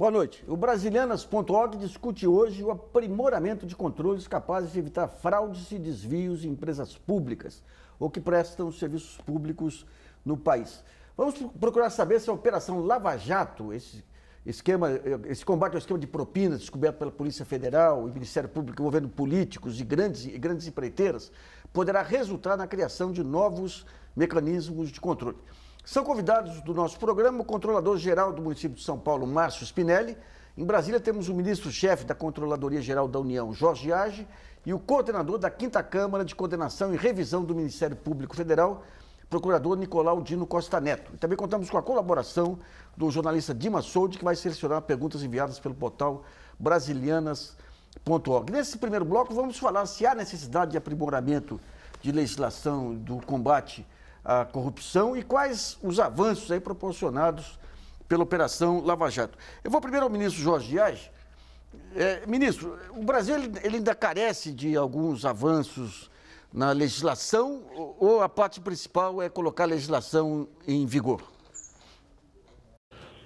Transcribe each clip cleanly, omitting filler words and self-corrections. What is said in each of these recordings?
Boa noite. O Brasilianas.org discute hoje o aprimoramento de controles capazes de evitar fraudes e desvios em empresas públicas ou que prestam serviços públicos no país. Vamos procurar saber se a Operação Lava Jato, esse combate ao esquema de propinas descoberto pela Polícia Federal e Ministério Público envolvendo políticos e grandes empreiteiras, poderá resultar na criação de novos mecanismos de controle. São convidados do nosso programa o controlador-geral do município de São Paulo, Márcio Spinelli. Em Brasília temos o ministro-chefe da Controladoria-Geral da União, Jorge Age, e o coordenador da 5ª Câmara de Coordenação e Revisão do Ministério Público Federal, procurador Nicolau Dino Costa Neto. E também contamos com a colaboração do jornalista Dimas Soldi, que vai selecionar perguntas enviadas pelo portal brasilianas.org. Nesse primeiro bloco, vamos falar se há necessidade de aprimoramento de legislação do combate à corrupção e quais os avanços aí proporcionados pela Operação Lava Jato. Eu vou primeiro ao ministro Jorge Age. Ministro, o Brasil ele ainda carece de alguns avanços na legislação ou a parte principal é colocar a legislação em vigor?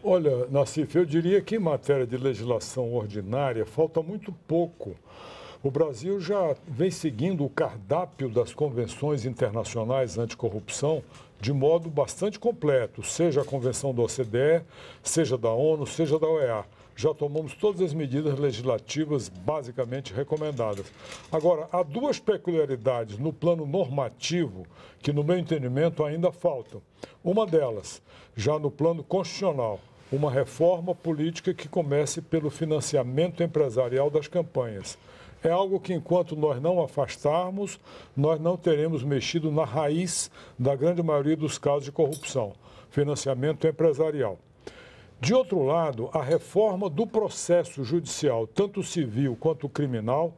Olha, Nassif, eu diria que em matéria de legislação ordinária falta muito pouco. O Brasil já vem seguindo o cardápio das convenções internacionais anticorrupção de modo bastante completo, seja a convenção da OCDE, seja da ONU, seja da OEA. Já tomamos todas as medidas legislativas basicamente recomendadas. Agora, há duas peculiaridades no plano normativo que, no meu entendimento, ainda faltam. Uma delas, já no plano constitucional, uma reforma política que comece pelo financiamento empresarial das campanhas. É algo que, enquanto nós não afastarmos, nós não teremos mexido na raiz da grande maioria dos casos de corrupção, financiamento empresarial. De outro lado, a reforma do processo judicial, tanto civil quanto criminal,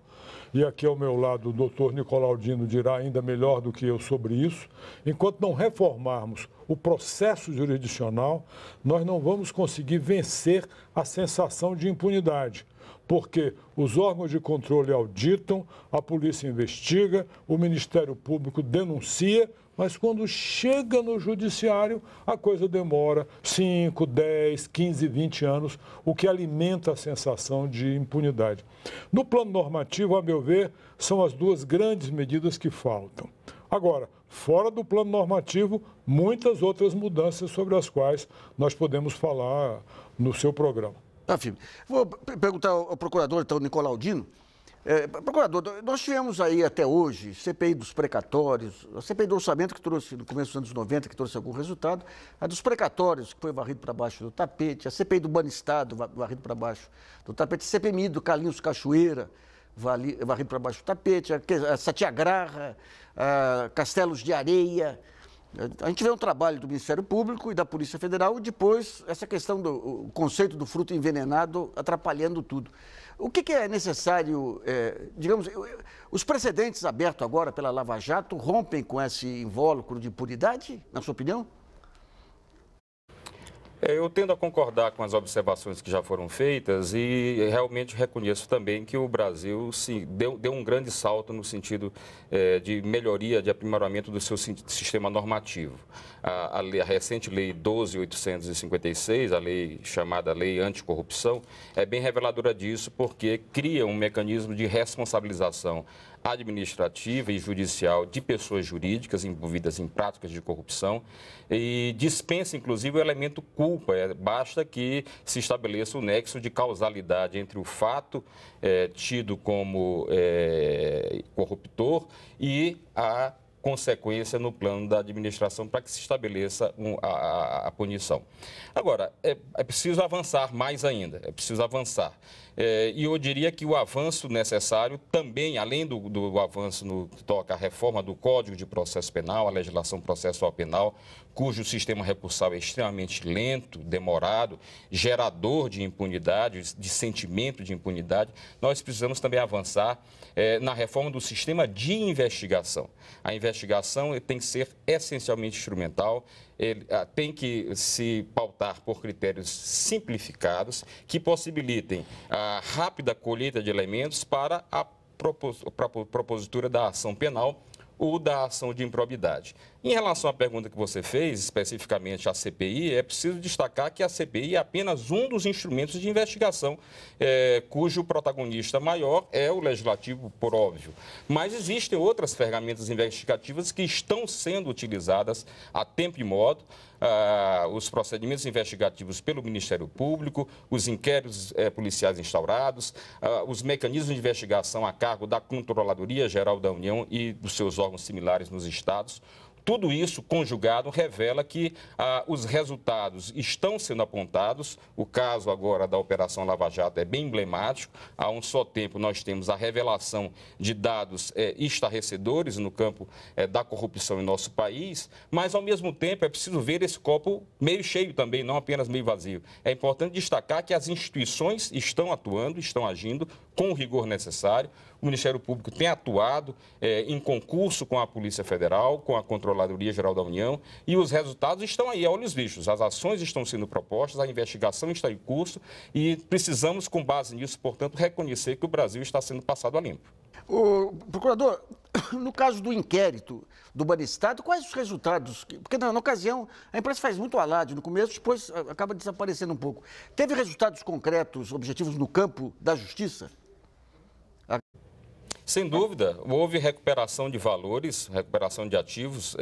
e aqui ao meu lado o doutor Nicolau Dino dirá ainda melhor do que eu sobre isso, enquanto não reformarmos o processo jurisdicional, nós não vamos conseguir vencer a sensação de impunidade. Porque os órgãos de controle auditam, a polícia investiga, o Ministério Público denuncia, mas quando chega no judiciário, a coisa demora 5, 10, 15, 20 anos, o que alimenta a sensação de impunidade. No plano normativo, a meu ver, são as duas grandes medidas que faltam. Agora, fora do plano normativo, muitas outras mudanças sobre as quais nós podemos falar no seu programa. Tá, filho. Vou perguntar ao procurador, então, Nicolau Dino. Procurador, nós tivemos aí até hoje CPI dos precatórios, a CPI do orçamento que trouxe no começo dos anos 90, que trouxe algum resultado, a dos precatórios, que foi varrido para baixo do tapete, a CPI do Banestado, varrido para baixo do tapete, a CPMI do Carlinhos Cachoeira, varrido para baixo do tapete, a Satiagraha, a Castelos de Areia. A gente vê um trabalho do Ministério Público e da Polícia Federal e depois essa questão do conceito do fruto envenenado atrapalhando tudo. O que é necessário, digamos, os precedentes abertos agora pela Lava Jato rompem com esse invólucro de impunidade, na sua opinião? Eu tendo a concordar com as observações que já foram feitas e realmente reconheço também que o Brasil deu um grande salto no sentido de melhoria, de aprimoramento do seu sistema normativo. A recente Lei 12.856, a lei chamada Lei Anticorrupção, é bem reveladora disso porque cria um mecanismo de responsabilização administrativa e judicial de pessoas jurídicas envolvidas em práticas de corrupção e dispensa, inclusive, o elemento culpa. Basta que se estabeleça o nexo de causalidade entre o fato tido como corruptor e a consequência no plano da administração para que se estabeleça a punição. Agora, é preciso avançar mais ainda, é preciso avançar. E eu diria que o avanço necessário também, além do avanço no que toca à reforma do Código de Processo Penal, a legislação processual penal, cujo sistema recursal é extremamente lento, demorado, gerador de impunidade, de sentimento de impunidade, nós precisamos também avançar na reforma do sistema de investigação. A investigação tem que ser essencialmente instrumental, tem que se pautar por critérios simplificados que possibilitem a rápida colheita de elementos para a propositura da ação penal ou da ação de improbidade. Em relação à pergunta que você fez, especificamente à CPI, é preciso destacar que a CPI é apenas um dos instrumentos de investigação, cujo protagonista maior é o Legislativo, por óbvio. Mas existem outras ferramentas investigativas que estão sendo utilizadas a tempo e modo. Os procedimentos investigativos pelo Ministério Público, os inquéritos policiais instaurados, os mecanismos de investigação a cargo da Controladoria Geral da União e dos seus órgãos similares nos estados. Tudo isso conjugado revela que os resultados estão sendo apontados. O caso agora da Operação Lava Jato é bem emblemático. A um só tempo nós temos a revelação de dados estarrecedores no campo da corrupção em nosso país, mas ao mesmo tempo é preciso ver esse copo meio cheio também, não apenas meio vazio. É importante destacar que as instituições estão atuando, estão agindo com o rigor necessário. O Ministério Público tem atuado em concurso com a Polícia Federal, com a Controladoria Geral da União, e os resultados estão aí a olhos vistos. As ações estão sendo propostas, a investigação está em curso e precisamos, com base nisso, portanto, reconhecer que o Brasil está sendo passado a limpo. Procurador, no caso do inquérito do Banestado, quais os resultados? Porque na ocasião a imprensa faz muito alarde no começo, depois acaba desaparecendo um pouco. Teve resultados concretos, objetivos no campo da justiça? Sem dúvida, houve recuperação de valores, recuperação de ativos,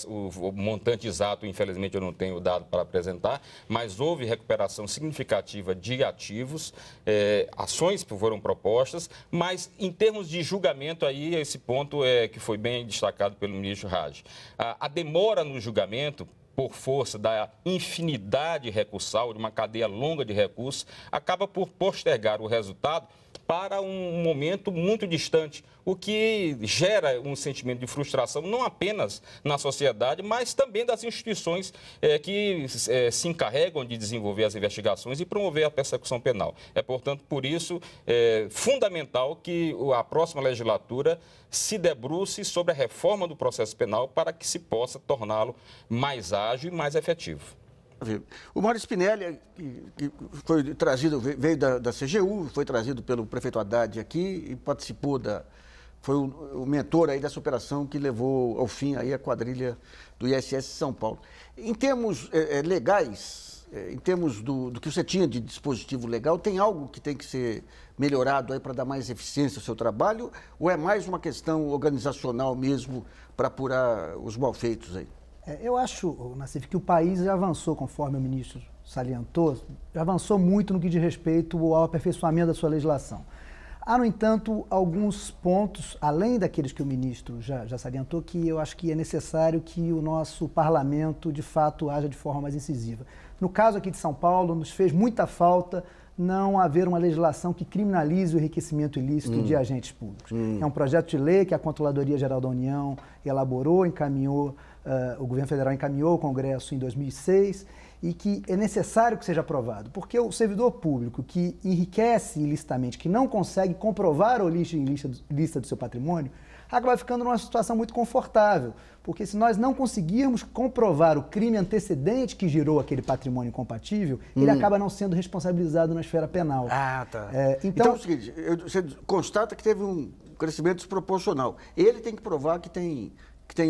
o montante exato, infelizmente, eu não tenho dado para apresentar, mas houve recuperação significativa de ativos, ações que foram propostas, mas em termos de julgamento, aí esse ponto que foi bem destacado pelo ministro Raj. A demora no julgamento, por força da infinidade recursal, de uma cadeia longa de recursos, acaba por postergar o resultado para um momento muito distante, o que gera um sentimento de frustração não apenas na sociedade, mas também das instituições que se encarregam de desenvolver as investigações e promover a persecução penal. É, portanto, por isso, fundamental que a próxima legislatura se debruce sobre a reforma do processo penal para que se possa torná-lo mais ágil e mais efetivo. O Mário Spinelli, que foi trazido, veio da CGU, foi trazido pelo prefeito Haddad aqui e participou foi o mentor aí dessa operação que levou ao fim aí a quadrilha do ISS São Paulo. Em termos legais, em termos do que você tinha de dispositivo legal, tem algo que tem que ser melhorado aí para dar mais eficiência ao seu trabalho, ou é mais uma questão organizacional mesmo para apurar os malfeitos aí? Eu acho, Nassif, que o país já avançou, conforme o ministro salientou, já avançou muito no que diz respeito ao aperfeiçoamento da sua legislação. Há, no entanto, alguns pontos, além daqueles que o ministro já salientou, que eu acho que é necessário que o nosso parlamento, de fato, haja de forma mais incisiva. No caso aqui de São Paulo, nos fez muita falta não haver uma legislação que criminalize o enriquecimento ilícito de agentes públicos. É um projeto de lei que a Controladoria Geral da União elaborou, encaminhou, o governo federal encaminhou ao Congresso em 2006 e que é necessário que seja aprovado, porque o servidor público que enriquece ilicitamente, que não consegue comprovar a origem ilícita do seu patrimônio, acaba ficando numa situação muito confortável, porque se nós não conseguirmos comprovar o crime antecedente que gerou aquele patrimônio incompatível, ele acaba não sendo responsabilizado na esfera penal. Ah, tá. Então é o seguinte, você constata que teve um crescimento desproporcional. Ele tem que provar que tem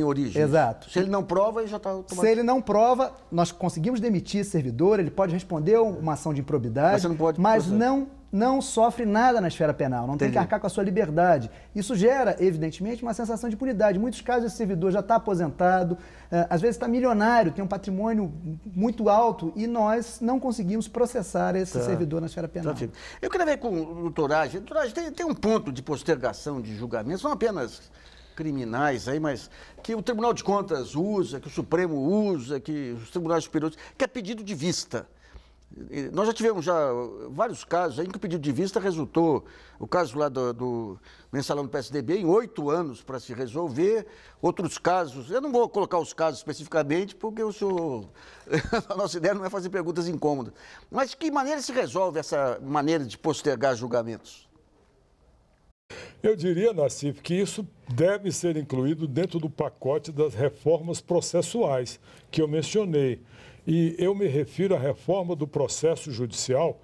origem. Exato. Se ele não prova, ele já está... Se ele não prova, nós conseguimos demitir esse servidor, ele pode responder uma ação de improbidade, mas, você não pode não sofre nada na esfera penal, não tem que arcar com a sua liberdade. Isso gera, evidentemente, uma sensação de impunidade. Em muitos casos, esse servidor já está aposentado, às vezes está milionário, tem um patrimônio muito alto e nós não conseguimos processar esse servidor na esfera penal. Eu queria ver com o doutor Raj. Doutor Raj, tem um ponto de postergação de julgamentos, não apenas criminais aí, mas que o Tribunal de Contas usa, que o Supremo usa, que os tribunais superiores, que é pedido de vista. Nós já tivemos vários casos aí em que o pedido de vista resultou, o caso lá do mensalão do PSDB, em 8 anos para se resolver, outros casos, eu não vou colocar os casos especificamente, porque a nossa ideia não é fazer perguntas incômodas, mas de que maneira se resolve essa maneira de postergar julgamentos? Eu diria, Nassif, que isso deve ser incluído dentro do pacote das reformas processuais que eu mencionei. E eu me refiro à reforma do processo judicial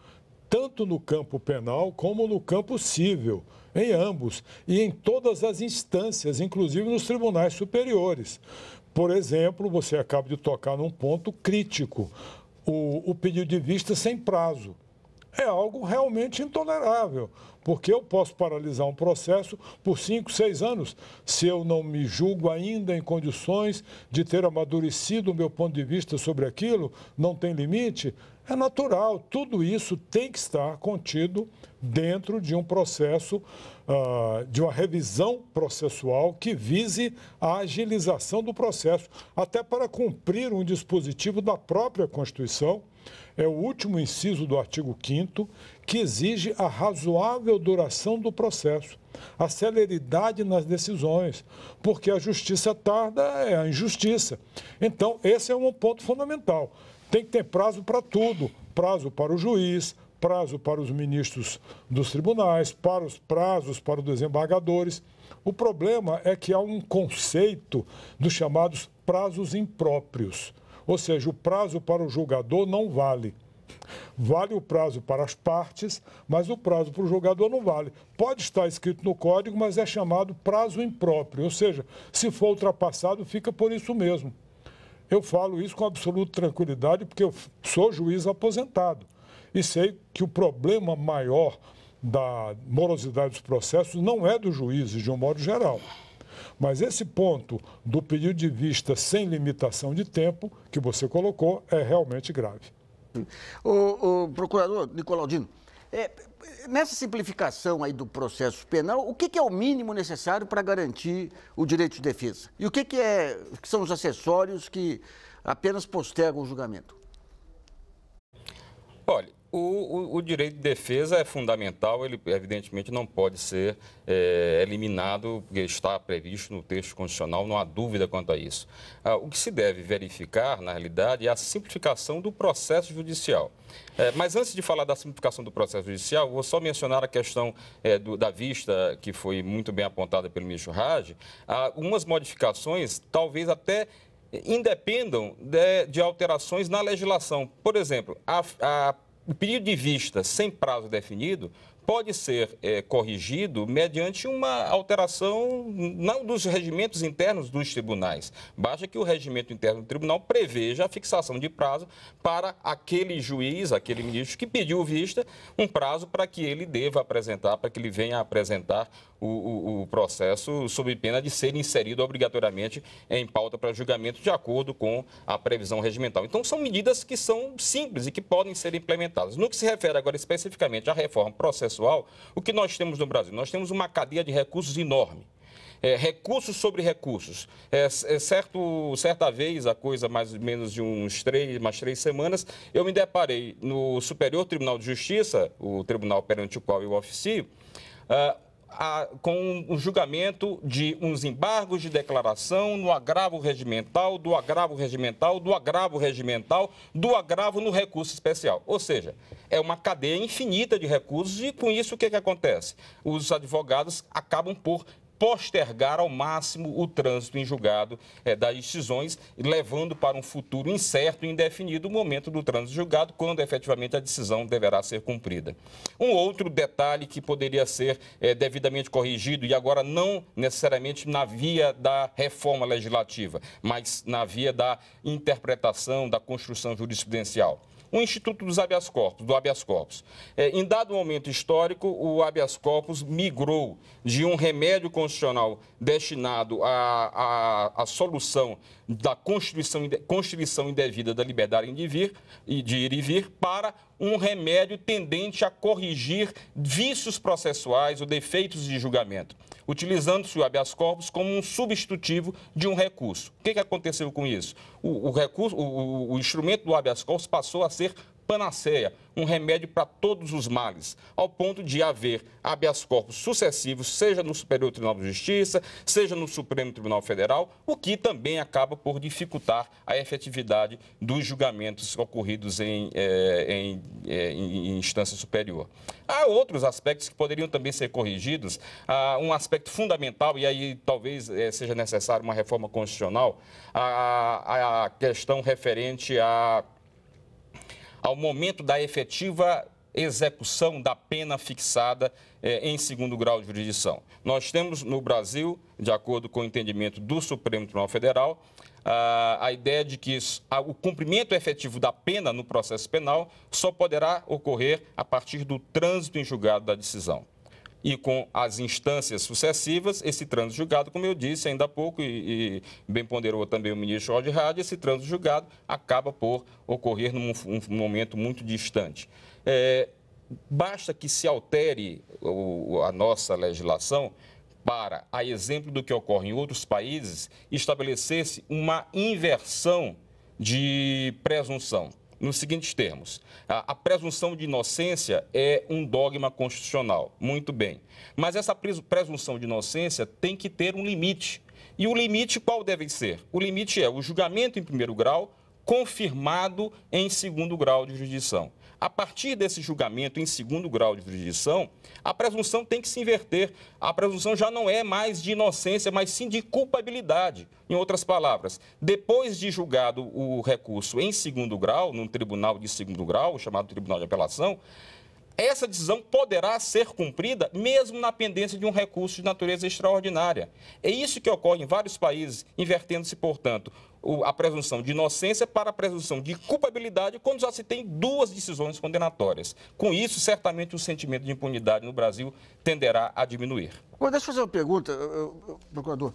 tanto no campo penal como no campo civil, em ambos e em todas as instâncias, inclusive nos tribunais superiores. Por exemplo, você acaba de tocar num ponto crítico, o pedido de vista sem prazo. É algo realmente intolerável, porque eu posso paralisar um processo por 5, 6 anos se eu não me julgo ainda em condições de ter amadurecido o meu ponto de vista sobre aquilo, não tem limite. É natural, tudo isso tem que estar contido dentro de um processo, de uma revisão processual que vise a agilização do processo, até para cumprir um dispositivo da própria Constituição. É o último inciso do artigo 5º, que exige a razoável duração do processo, a celeridade nas decisões, porque a justiça tarda é a injustiça. Então, esse é um ponto fundamental. Tem que ter prazo para tudo, prazo para o juiz, prazo para os ministros dos tribunais, prazos para os desembargadores. O problema é que há um conceito dos chamados prazos impróprios. Ou seja, o prazo para o julgador não vale. Vale o prazo para as partes, mas o prazo para o julgador não vale. Pode estar escrito no código, mas é chamado prazo impróprio. Ou seja, se for ultrapassado, fica por isso mesmo. Eu falo isso com absoluta tranquilidade, porque eu sou juiz aposentado. E sei que o problema maior da morosidade dos processos não é dos juízes, de um modo geral. Mas esse ponto do pedido de vista sem limitação de tempo, que você colocou, é realmente grave. O procurador Nicolaudino, nessa simplificação aí do processo penal, o que é o mínimo necessário para garantir o direito de defesa? E o que são os acessórios que apenas postergam o julgamento? Olha, o direito de defesa é fundamental, ele evidentemente não pode ser eliminado, porque está previsto no texto constitucional, não há dúvida quanto a isso. O que se deve verificar, na realidade, é a simplificação do processo judicial. Mas antes de falar da simplificação do processo judicial, vou só mencionar a questão da vista, que foi muito bem apontada pelo ministro Raj. Algumas modificações, talvez até independam de alterações na legislação. Por exemplo, o pedido de vista sem prazo definido pode ser corrigido mediante uma alteração não dos regimentos internos dos tribunais. Basta que o regimento interno do tribunal preveja a fixação de prazo para aquele juiz, aquele ministro que pediu vista, um prazo para que ele deva apresentar, para que ele venha apresentar o processo sob pena de ser inserido obrigatoriamente em pauta para julgamento de acordo com a previsão regimental. Então, são medidas que são simples e que podem ser implementadas. No que se refere agora especificamente à reforma processual, o que nós temos no Brasil? Nós temos uma cadeia de recursos enorme. Recursos sobre recursos. Certa vez, há coisa mais ou menos de umas 3 semanas, eu me deparei no Superior Tribunal de Justiça, o tribunal perante o qual eu oficio, com o julgamento de uns embargos de declaração no agravo regimental, do agravo regimental, do agravo regimental, do agravo no recurso especial. Ou seja, é uma cadeia infinita de recursos e com isso o que acontece? Os advogados acabam por postergar ao máximo o trânsito em julgado das decisões, levando para um futuro incerto e indefinido o momento do trânsito julgado, quando efetivamente a decisão deverá ser cumprida. Um outro detalhe que poderia ser devidamente corrigido, e agora não necessariamente na via da reforma legislativa, mas na via da interpretação, da construção jurisprudencial. O Instituto dos Habeas Corpus, do habeas corpus. Em dado momento histórico, o habeas corpus migrou de um remédio constitucional destinado à solução da constrição indevida da liberdade de ir e vir para um remédio tendente a corrigir vícios processuais ou defeitos de julgamento, utilizando-se o habeas corpus como um substitutivo de um recurso. O que aconteceu com isso? O instrumento do habeas corpus passou a ser panaceia, um remédio para todos os males, ao ponto de haver habeas corpus sucessivos, seja no Superior Tribunal de Justiça, seja no Supremo Tribunal Federal, o que também acaba por dificultar a efetividade dos julgamentos ocorridos em instância superior. Há outros aspectos que poderiam também ser corrigidos. Um aspecto fundamental, e aí talvez seja necessário uma reforma constitucional, a questão referente ao momento da efetiva execução da pena fixada em segundo grau de jurisdição. Nós temos no Brasil, de acordo com o entendimento do Supremo Tribunal Federal, a ideia de que o cumprimento efetivo da pena no processo penal só poderá ocorrer a partir do trânsito em julgado da decisão. E com as instâncias sucessivas, esse trânsito julgado, como eu disse ainda há pouco, e bem ponderou também o ministro Jorge Hadi, esse trânsito julgado acaba por ocorrer num momento muito distante. Basta que se altere a nossa legislação para, a exemplo do que ocorre em outros países, estabelecer-se uma inversão de presunção. Nos seguintes termos, a presunção de inocência é um dogma constitucional, muito bem. Mas essa presunção de inocência tem que ter um limite. E o limite qual deve ser? O limite é o julgamento em primeiro grau confirmado em segundo grau de jurisdição. A partir desse julgamento em segundo grau de jurisdição, a presunção tem que se inverter. A presunção já não é mais de inocência, mas sim de culpabilidade. Em outras palavras, depois de julgado o recurso em segundo grau, num tribunal de segundo grau, chamado Tribunal de Apelação, essa decisão poderá ser cumprida mesmo na pendência de um recurso de natureza extraordinária. É isso que ocorre em vários países, invertendo-se, portanto, a presunção de inocência para a presunção de culpabilidade quando já se tem duas decisões condenatórias. Com isso, certamente o sentimento de impunidade no Brasil tenderá a diminuir. Bom, deixa eu fazer uma pergunta, procurador.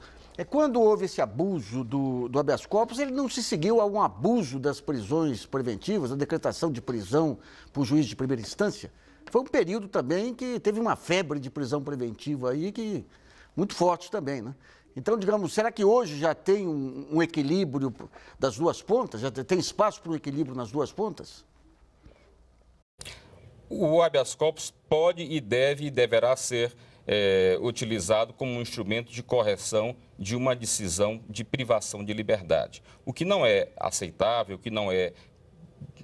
Quando houve esse abuso do habeas corpus, ele não se seguiu a um abuso das prisões preventivas, a decretação de prisão por juiz de primeira instância? Foi um período também que teve uma febre de prisão preventiva aí, muito forte também, né? Então, digamos, será que hoje já tem um equilíbrio das duas pontas? Já tem espaço para um equilíbrio nas duas pontas? O habeas corpus pode e deve e deverá ser utilizado como um instrumento de correção de uma decisão de privação de liberdade. O que não é aceitável, o que não é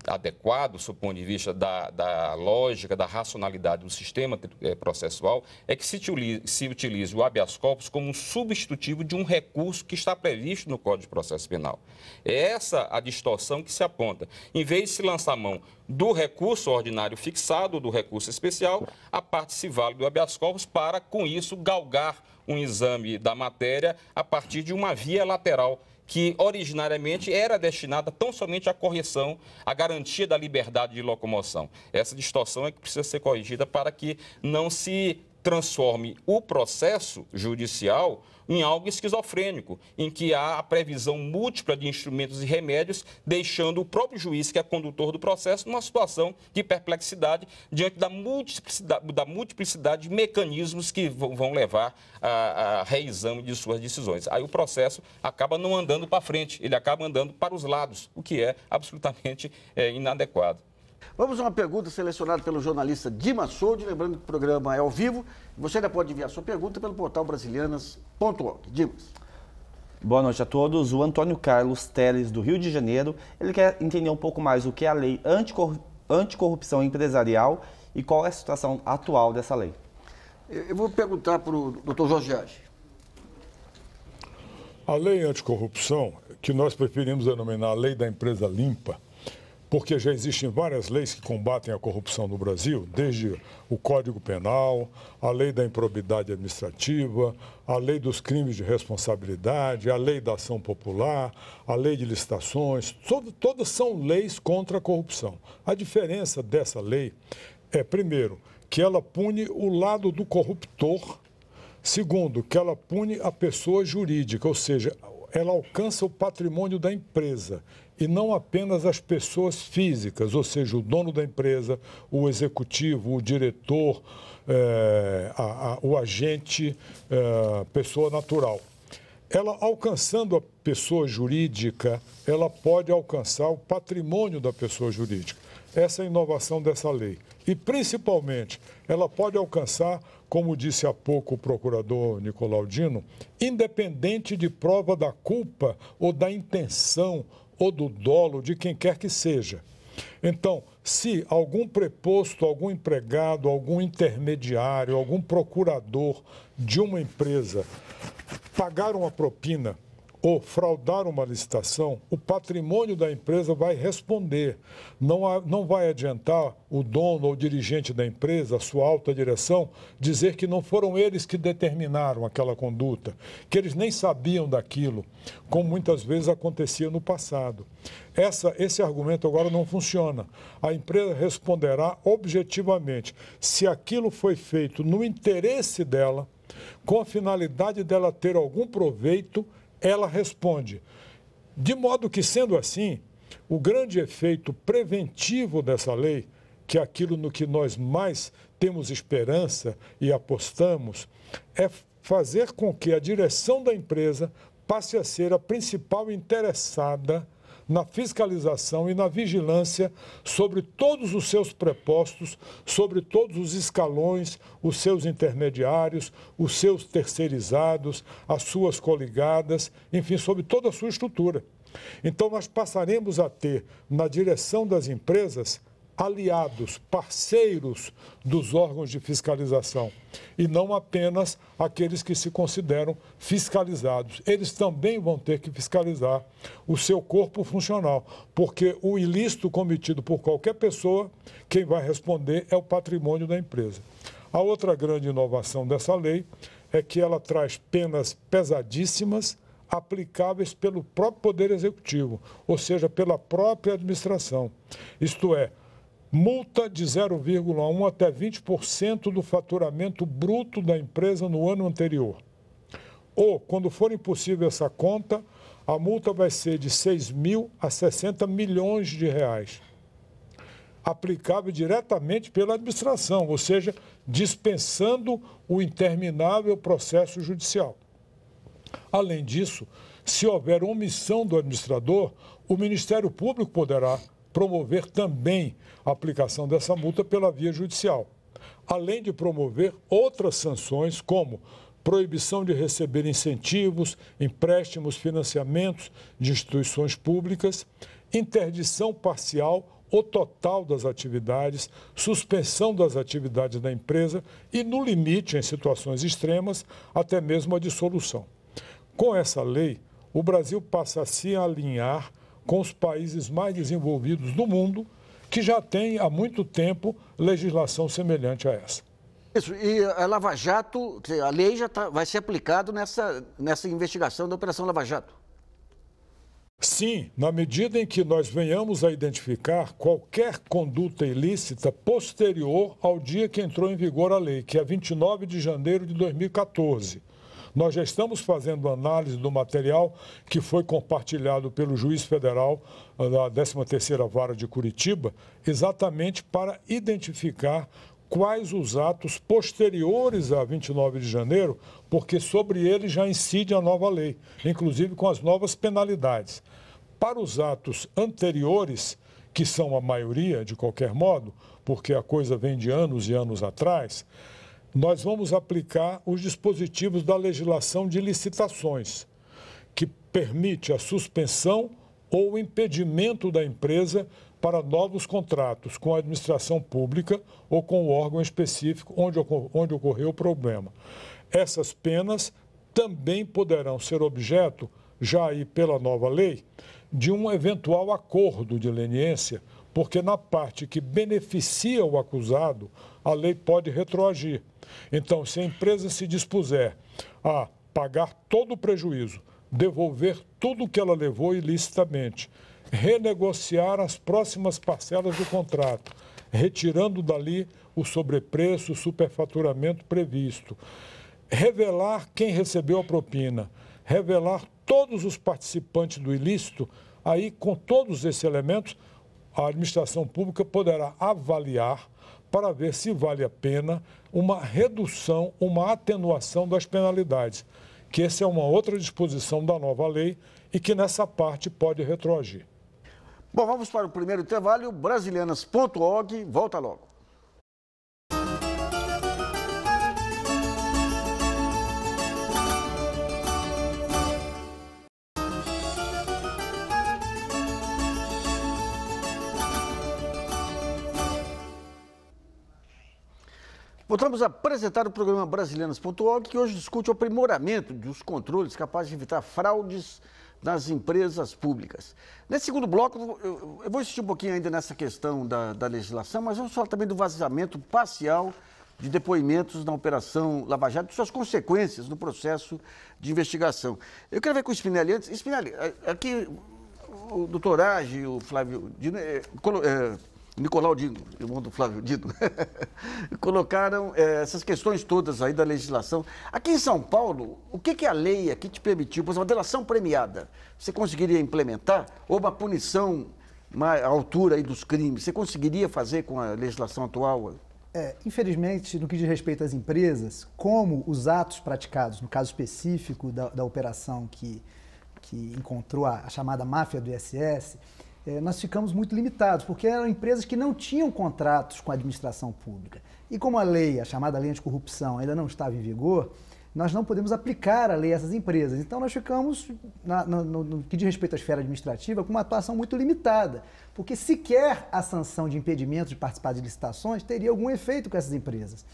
adequado, do ponto de vista da lógica, da racionalidade do sistema processual, é que se utilize o habeas corpus como um substitutivo de um recurso que está previsto no Código de Processo Penal. É essa a distorção que se aponta. Em vez de se lançar mão do recurso ordinário fixado, do recurso especial, a parte se vale do habeas corpus para, com isso, galgar um exame da matéria a partir de uma via lateral, que originariamente era destinada tão somente à correção, à garantia da liberdade de locomoção. Essa distorção é que precisa ser corrigida para que não se transforme o processo judicial em algo esquizofrênico, em que há a previsão múltipla de instrumentos e remédios, deixando o próprio juiz, que é condutor do processo, numa situação de perplexidade diante da multiplicidade de mecanismos que vão levar a reexame de suas decisões. Aí o processo acaba não andando para frente, ele acaba andando para os lados, o que é absolutamente inadequado. Vamos a uma pergunta selecionada pelo jornalista Dimas Soldi, lembrando que o programa é ao vivo. Você ainda pode enviar sua pergunta pelo portal brasilianas.org. Dimas. Boa noite a todos. O Antônio Carlos Teles, do Rio de Janeiro, ele quer entender um pouco mais o que é a lei anticorrupção empresarial e qual é a situação atual dessa lei. Eu vou perguntar para o doutor Jorge Hadi. A lei anticorrupção, que nós preferimos denominar a lei da empresa limpa, porque já existem várias leis que combatem a corrupção no Brasil, desde o Código Penal, a lei da improbidade administrativa, a lei dos crimes de responsabilidade, a lei da ação popular, a lei de licitações, todas são leis contra a corrupção. A diferença dessa lei é, primeiro, que ela pune o lado do corruptor, segundo, que ela pune a pessoa jurídica, ou seja, ela alcança o patrimônio da empresa e não apenas as pessoas físicas, ou seja, o dono da empresa, o executivo, o diretor, o agente, pessoa natural. Ela, alcançando a pessoa jurídica, ela pode alcançar o patrimônio da pessoa jurídica. Essa é a inovação dessa lei. E, principalmente, ela pode alcançar, como disse há pouco o procurador Nicolau Dino, independente de prova da culpa ou da intenção ou do dolo de quem quer que seja. Então, se algum preposto, algum empregado, algum intermediário, algum procurador de uma empresa pagar uma propina ou fraudar uma licitação, o patrimônio da empresa vai responder. Não vai adiantar o dono ou dirigente da empresa, a sua alta direção, dizer que não foram eles que determinaram aquela conduta, que eles nem sabiam daquilo, como muitas vezes acontecia no passado. Esse argumento agora não funciona. A empresa responderá objetivamente se aquilo foi feito no interesse dela, com a finalidade dela ter algum proveito, ela responde. De modo que, sendo assim, o grande efeito preventivo dessa lei, que é aquilo no que nós mais temos esperança e apostamos, é fazer com que a direção da empresa passe a ser a principal interessada na fiscalização e na vigilância sobre todos os seus prepostos, sobre todos os escalões, os seus intermediários, os seus terceirizados, as suas coligadas, enfim, sobre toda a sua estrutura. Então, nós passaremos a ter, na direção das empresas, aliados, parceiros dos órgãos de fiscalização e não apenas aqueles que se consideram fiscalizados. Eles também vão ter que fiscalizar o seu corpo funcional, porque o ilícito cometido por qualquer pessoa, quem vai responder é o patrimônio da empresa. A outra grande inovação dessa lei é que ela traz penas pesadíssimas, aplicáveis pelo próprio Poder Executivo, ou seja, pela própria administração. Isto é, multa de 0,1% até 20% do faturamento bruto da empresa no ano anterior. Ou, quando for impossível essa conta, a multa vai ser de 6 mil a 60 milhões de reais. Aplicável diretamente pela administração, ou seja, dispensando o interminável processo judicial. Além disso, se houver omissão do administrador, o Ministério Público poderá promover também a aplicação dessa multa pela via judicial, além de promover outras sanções, como proibição de receber incentivos, empréstimos, financiamentos de instituições públicas, interdição parcial ou total das atividades, suspensão das atividades da empresa e, no limite, em situações extremas, até mesmo a dissolução. Com essa lei, o Brasil passa a se alinhar com os países mais desenvolvidos do mundo, que já têm há muito tempo legislação semelhante a essa. Isso, e a Lava Jato, a lei já vai ser aplicada nessa investigação da Operação Lava Jato? Sim, na medida em que nós venhamos a identificar qualquer conduta ilícita posterior ao dia que entrou em vigor a lei, que é 29 de janeiro de 2014. Nós já estamos fazendo análise do material que foi compartilhado pelo juiz federal da 13ª Vara de Curitiba, exatamente para identificar quais os atos posteriores a 29 de janeiro, porque sobre ele já incide a nova lei, inclusive com as novas penalidades. Para os atos anteriores, que são a maioria, de qualquer modo, porque a coisa vem de anos e anos atrás, nós vamos aplicar os dispositivos da legislação de licitações, que permite a suspensão ou o impedimento da empresa para novos contratos com a administração pública ou com o órgão específico onde ocorreu o problema. Essas penas também poderão ser objeto, já aí pela nova lei, de um eventual acordo de leniência, porque na parte que beneficia o acusado, a lei pode retroagir. Então, se a empresa se dispuser a pagar todo o prejuízo, devolver tudo o que ela levou ilicitamente, renegociar as próximas parcelas do contrato, retirando dali o sobrepreço, o superfaturamento previsto, revelar quem recebeu a propina, revelar todos os participantes do ilícito, aí com todos esses elementos, a administração pública poderá avaliar para ver se vale a pena uma redução, uma atenuação das penalidades, que essa é uma outra disposição da nova lei e que nessa parte pode retroagir. Bom, vamos para o primeiro intervalo. Brasilianas.org, volta logo. Voltamos a apresentar o programa Brasilianas.org, que hoje discute o aprimoramento dos controles capazes de evitar fraudes nas empresas públicas. Nesse segundo bloco, eu vou insistir um pouquinho ainda nessa questão da legislação, mas vamos falar também do vazamento parcial de depoimentos na Operação Lava Jato e suas consequências no processo de investigação. Eu quero ver com o Spinelli antes. Spinelli, aqui o doutor Age, o Flávio Dino, Nicolau Dino, irmão do Flávio Dino, colocaram essas questões todas aí da legislação. Aqui em São Paulo, o que a lei aqui te permitiu? Por exemplo, uma delação premiada, você conseguiria implementar? Ou uma punição à altura aí dos crimes, você conseguiria fazer com a legislação atual? Infelizmente, no que diz respeito às empresas, como os atos praticados, no caso específico da operação que encontrou a chamada máfia do ISS, nós ficamos muito limitados, porque eram empresas que não tinham contratos com a administração pública. E como a chamada lei anticorrupção, ainda não estava em vigor, nós não podemos aplicar a lei a essas empresas. Então, nós ficamos, no que diz respeito à esfera administrativa, com uma atuação muito limitada, porque sequer a sanção de impedimento de participar de licitações teria algum efeito com essas empresas.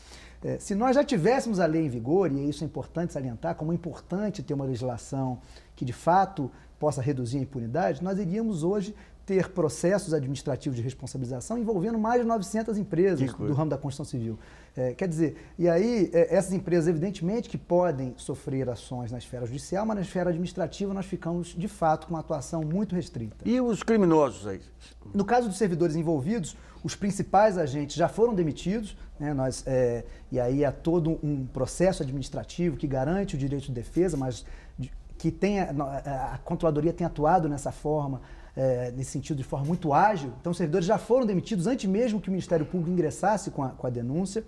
Se nós já tivéssemos a lei em vigor, e isso é importante salientar, como é importante ter uma legislação que, de fato, possa reduzir a impunidade, nós iríamos hoje ter processos administrativos de responsabilização envolvendo mais de 900 empresas do ramo da construção civil. Quer dizer, e aí essas empresas, evidentemente, que podem sofrer ações na esfera judicial, mas na esfera administrativa nós ficamos, de fato, com uma atuação muito restrita. E os criminosos aí? No caso dos servidores envolvidos, os principais agentes já foram demitidos, né? E aí há todo um processo administrativo que garante o direito de defesa, mas que a controladoria tem atuado nessa forma, nesse sentido, de forma muito ágil. Então, os servidores já foram demitidos antes mesmo que o Ministério Público ingressasse com a denúncia.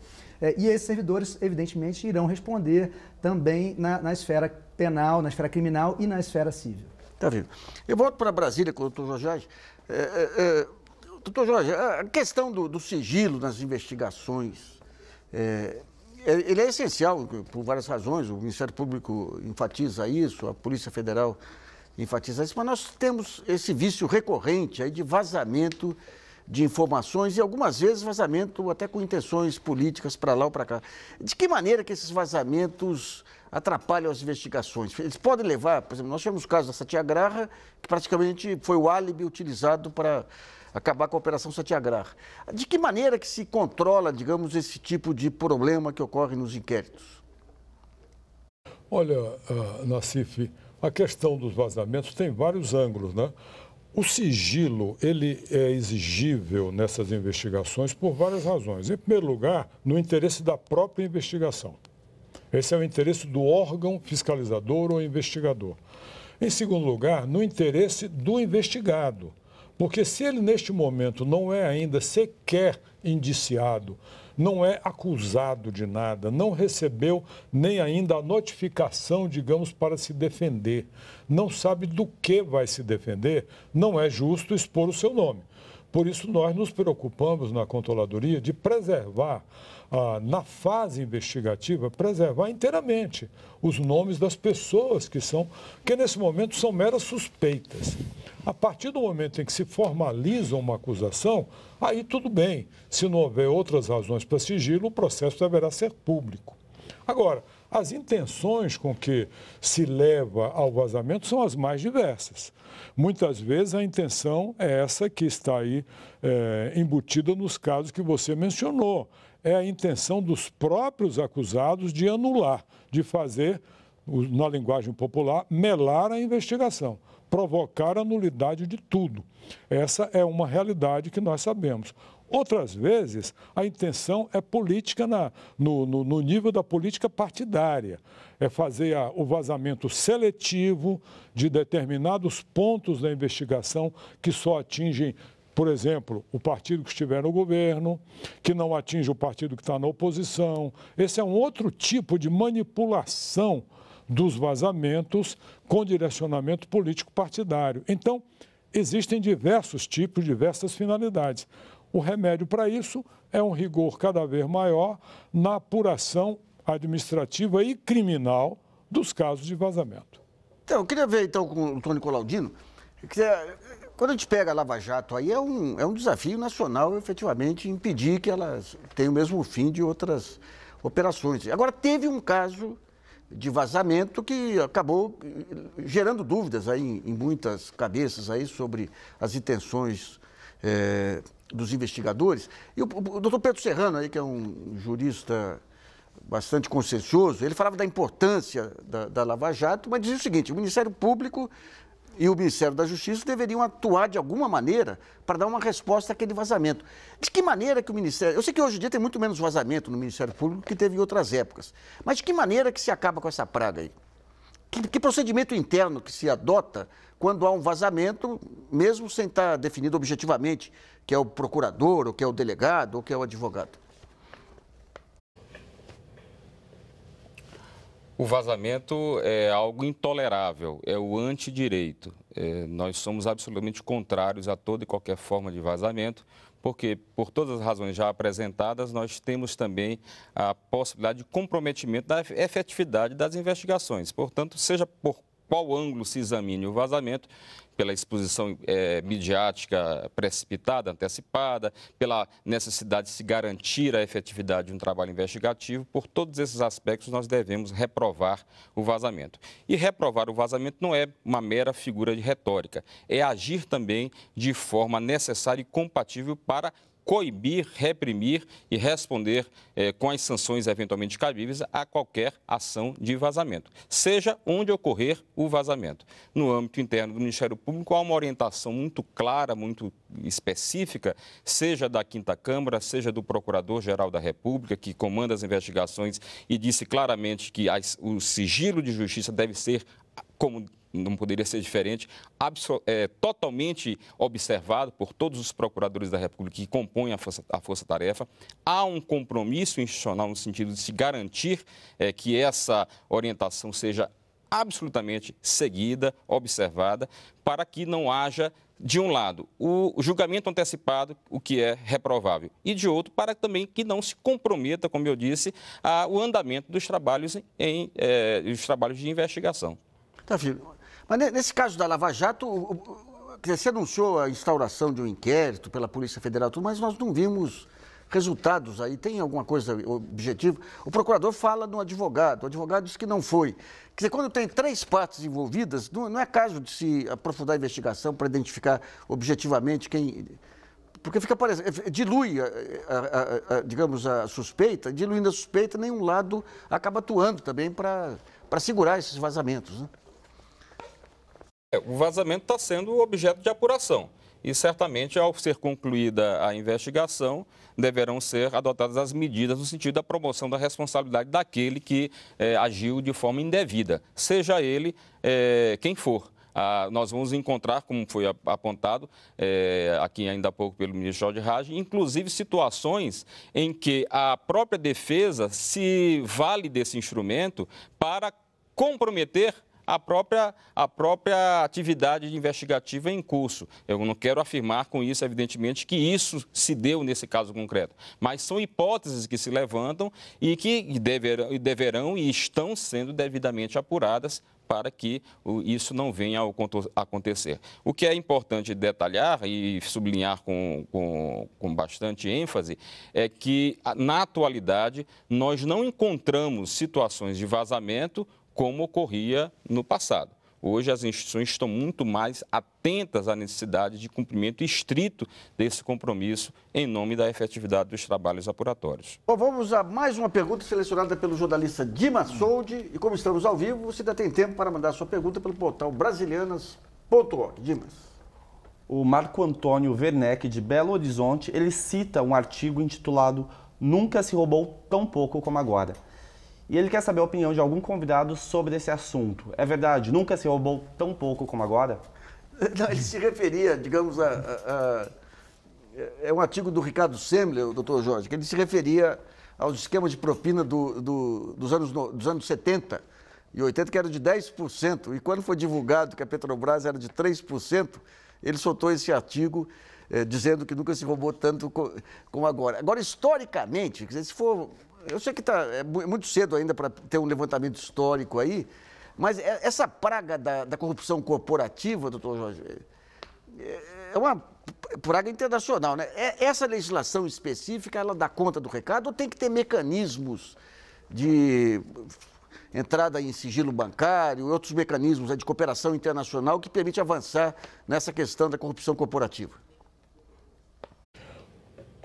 E esses servidores, evidentemente, irão responder também na esfera penal, na esfera criminal e na esfera civil. Tá vendo? Eu volto para Brasília com o doutor Jorge. Doutor Jorge, a questão do sigilo nas investigações, ele é essencial por várias razões. O Ministério Público enfatiza isso, a Polícia Federal enfatiza isso, mas nós temos esse vício recorrente aí de vazamento de informações e algumas vezes vazamento até com intenções políticas para lá ou para cá. De que maneira que esses vazamentos atrapalham as investigações? Eles podem levar, por exemplo, nós tivemos o caso da Satyagraha, que praticamente foi o álibi utilizado para acabar com a Operação Satyagraha. De que maneira que se controla, digamos, esse tipo de problema que ocorre nos inquéritos? Olha, Nassif, a questão dos vazamentos tem vários ângulos, né? O sigilo, ele é exigível nessas investigações por várias razões. Em primeiro lugar, no interesse da própria investigação. Esse é o interesse do órgão fiscalizador ou investigador. Em segundo lugar, no interesse do investigado. Porque se ele, neste momento, não é ainda sequer indiciado, não é acusado de nada, não recebeu nem ainda a notificação, digamos, para se defender, não sabe do que vai se defender, não é justo expor o seu nome. Por isso, nós nos preocupamos na controladoria de preservar, na fase investigativa, preservar inteiramente os nomes das pessoas que nesse momento são meras suspeitas. A partir do momento em que se formaliza uma acusação, aí tudo bem. Se não houver outras razões para sigilo, o processo deverá ser público. Agora, as intenções com que se leva ao vazamento são as mais diversas. Muitas vezes a intenção é essa que está aí embutida nos casos que você mencionou. É a intenção dos próprios acusados de anular, de fazer, na linguagem popular, melar a investigação, provocar a nulidade de tudo. Essa é uma realidade que nós sabemos. Outras vezes, a intenção é política no nível da política partidária. É fazer o vazamento seletivo de determinados pontos da investigação que só atingem, por exemplo, o partido que estiver no governo, que não atinge o partido que está na oposição. Esse é um outro tipo de manipulação dos vazamentos com direcionamento político partidário. Então, existem diversos tipos, diversas finalidades. O remédio para isso é um rigor cada vez maior na apuração administrativa e criminal dos casos de vazamento. Então, eu queria ver então com o doutor Nicolau Dino, quando a gente pega a Lava Jato, aí é um desafio nacional, efetivamente, impedir que elas tenham o mesmo fim de outras operações. Agora, teve um caso de vazamento que acabou gerando dúvidas aí em muitas cabeças aí sobre as intenções dos investigadores. E o doutor Pedro Serrano, aí, que é um jurista bastante consciencioso, ele falava da importância da Lava Jato, mas dizia o seguinte: o Ministério Público e o Ministério da Justiça deveriam atuar de alguma maneira para dar uma resposta àquele vazamento. De que maneira que o Ministério... Eu sei que hoje em dia tem muito menos vazamento no Ministério Público que teve em outras épocas, mas de que maneira que se acaba com essa praga aí? Que procedimento interno que se adota quando há um vazamento, mesmo sem estar definido objetivamente que é o procurador, ou que é o delegado, ou que é o advogado? O vazamento é algo intolerável, é o antidireito. Nós somos absolutamente contrários a toda e qualquer forma de vazamento, porque, por todas as razões já apresentadas, nós temos também a possibilidade de comprometimento da efetividade das investigações. Portanto, seja por qual ângulo se examine o vazamento, pela exposição midiática precipitada, antecipada, pela necessidade de se garantir a efetividade de um trabalho investigativo, por todos esses aspectos nós devemos reprovar o vazamento. E reprovar o vazamento não é uma mera figura de retórica, é agir também de forma necessária e compatível para coibir, reprimir e responder com as sanções eventualmente cabíveis a qualquer ação de vazamento, seja onde ocorrer o vazamento. No âmbito interno do Ministério Público, há uma orientação muito clara, muito específica, seja da 5ª Câmara, seja do Procurador-Geral da República, que comanda as investigações e disse claramente que o sigilo de justiça deve ser, como não poderia ser diferente, totalmente observado por todos os procuradores da República que compõem a força-tarefa. Há um compromisso institucional no sentido de se garantir que essa orientação seja absolutamente seguida, observada, para que não haja, de um lado, o julgamento antecipado, o que é reprovável, e de outro, para também que não se comprometa, como eu disse, o andamento dos trabalhos de investigação. Tá, filho. Mas nesse caso da Lava Jato, você anunciou a instauração de um inquérito pela Polícia Federal, mas nós não vimos resultados aí. Tem alguma coisa objetiva? O procurador fala no advogado, o advogado diz que não foi. Quer dizer, quando tem 3 partes envolvidas, não é caso de se aprofundar a investigação para identificar objetivamente quem... Porque fica parecendo, dilui, digamos, a suspeita, diluindo a suspeita, nenhum lado acaba atuando também para segurar esses vazamentos, né? O vazamento está sendo objeto de apuração e, certamente, ao ser concluída a investigação, deverão ser adotadas as medidas no sentido da promoção da responsabilidade daquele que agiu de forma indevida, seja ele quem for. Nós vamos encontrar, como foi apontado aqui ainda há pouco pelo ministro Jorge Raggi, inclusive situações em que a própria defesa se vale desse instrumento para comprometer a própria atividade investigativa em curso. Eu não quero afirmar com isso, evidentemente, que isso se deu nesse caso concreto, mas são hipóteses que se levantam e que deverão e estão sendo devidamente apuradas para que isso não venha a acontecer. O que é importante detalhar e sublinhar com bastante ênfase é que, na atualidade, nós não encontramos situações de vazamento como ocorria no passado. Hoje as instituições estão muito mais atentas à necessidade de cumprimento estrito desse compromisso em nome da efetividade dos trabalhos apuratórios. Bom, vamos a mais uma pergunta selecionada pelo jornalista Dimas Soldi. E como estamos ao vivo, você ainda tem tempo para mandar sua pergunta pelo portal brasilianas.org. Dimas. O Marco Antônio Werneck, de Belo Horizonte, ele cita um artigo intitulado "Nunca se roubou tão pouco como agora". E ele quer saber a opinião de algum convidado sobre esse assunto. É verdade? Nunca se roubou tão pouco como agora? Não, ele se referia, digamos, é um artigo do Ricardo Semler, o doutor Jorge, que ele se referia aos esquemas de propina dos anos 70 e 80, que era de 10%. E quando foi divulgado que a Petrobras era de 3%, ele soltou esse artigo dizendo que nunca se roubou tanto como agora. Agora, historicamente, quer dizer, se for... Eu sei que é muito cedo ainda para ter um levantamento histórico aí, mas essa praga da corrupção corporativa, doutor Jorge, praga internacional, né? Essa legislação específica, ela dá conta do recado ou tem que ter mecanismos de entrada em sigilo bancário e outros mecanismos de cooperação internacional que permite avançar nessa questão da corrupção corporativa?